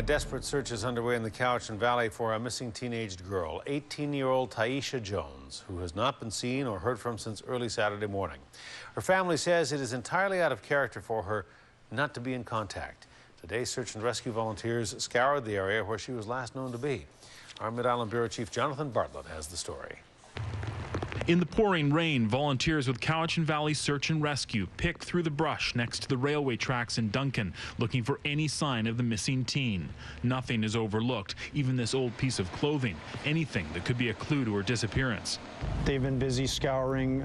A desperate search is underway in the Cowichan Valley for a missing teenaged girl, 18-year-old Tyeshia Jones, who has not been seen or heard from since early Saturday morning. Her family says it is entirely out of character for her not to be in contact. Today, search and rescue volunteers scoured the area where she was last known to be. Our Mid-Island Bureau Chief Jonathan Bartlett has the story. In the pouring rain, volunteers with Cowichan Valley Search and Rescue pick through the brush next to the railway tracks in Duncan, looking for any sign of the missing teen. Nothing is overlooked, even this old piece of clothing, anything that could be a clue to her disappearance. They've been busy scouring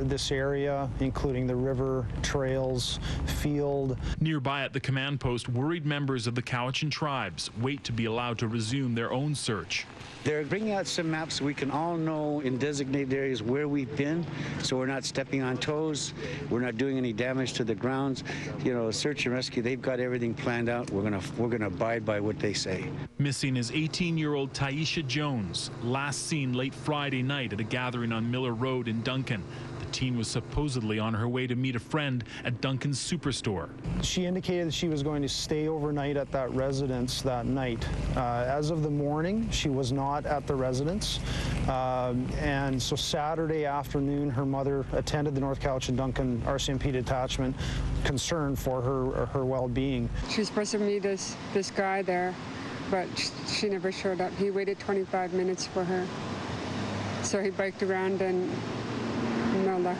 this area, including the river, trails, field. Nearby at the command post, worried members of the Cowichan tribes wait to be allowed to resume their own search. They're bringing out some maps so we can all know in designated areas where we've been, so we're not stepping on toes, we're not doing any damage to the grounds. You know, search and rescue, they've got everything planned out. We're gonna abide by what they say. Missing is 18-year-old Tyeshia Jones, last seen late Friday night at a gathering on Miller Road in Duncan. The teen was supposedly on her way to meet a friend at Duncan's superstore. She indicated that she was going to stay overnight at that residence that night. As of the morning, she was not at the residence. And so Saturday afternoon, her mother attended the North Cowichan Duncan RCMP detachment, concerned for her well-being. She was supposed to meet this guy there, but she never showed up. He waited 25 minutes for her. So he biked around and no luck.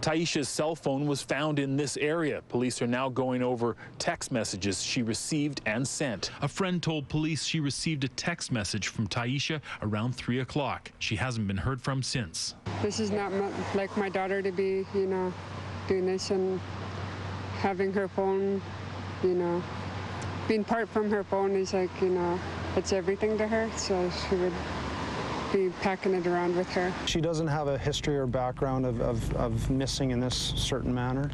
Tyeshia's cell phone was found in this area. Police are now going over text messages she received and sent. A friend told police she received a text message from Tyeshia around 3 o'clock. She hasn't been heard from since. This is not like my daughter to be, doing this and having her phone, being part from her phone is like, it's everything to her, so she would be packing it around with her. She doesn't have a history or background of missing in this certain manner.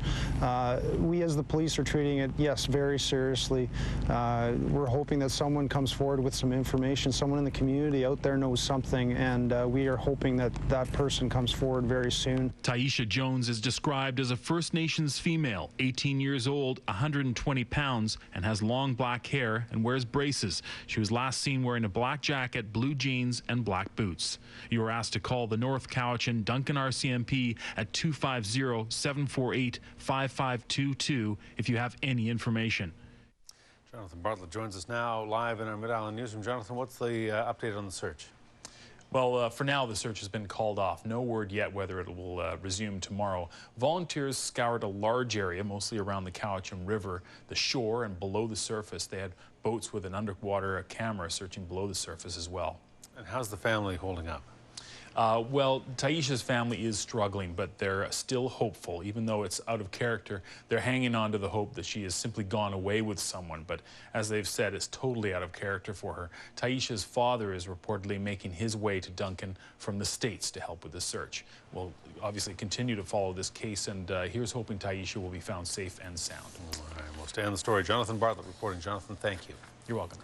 We as the police are treating it, yes, very seriously. We're hoping that someone comes forward with some information, someone in the community out there knows something, and we are hoping that that person comes forward very soon. Tyeshia Jones is described as a First Nations female, 18 years old, 120 pounds, and has long black hair and wears braces. She was last seen wearing a black jacket, blue jeans, and black boots. You are asked to call the North Cowichan Duncan RCMP at 250-748-5522 if you have any information. Jonathan Bartlett joins us now live in our Mid-Island newsroom. Jonathan, what's the update on the search? Well, for now, the search has been called off. No word yet whether it will resume tomorrow. Volunteers scoured a large area, mostly around the Cowichan River, the shore, and below the surface. They had boats with an underwater camera searching below the surface as well. And how's the family holding up? Well, Tyeshia's family is struggling, but they're still hopeful. Even though it's out of character, they're hanging on to the hope that she has simply gone away with someone. But as they've said, it's totally out of character for her. Tyeshia's father is reportedly making his way to Duncan from the States to help with the search. We'll obviously continue to follow this case, and here's hoping Tyeshia will be found safe and sound. All right, we'll stay on the story. Jonathan Bartlett reporting. Jonathan, thank you. You're welcome.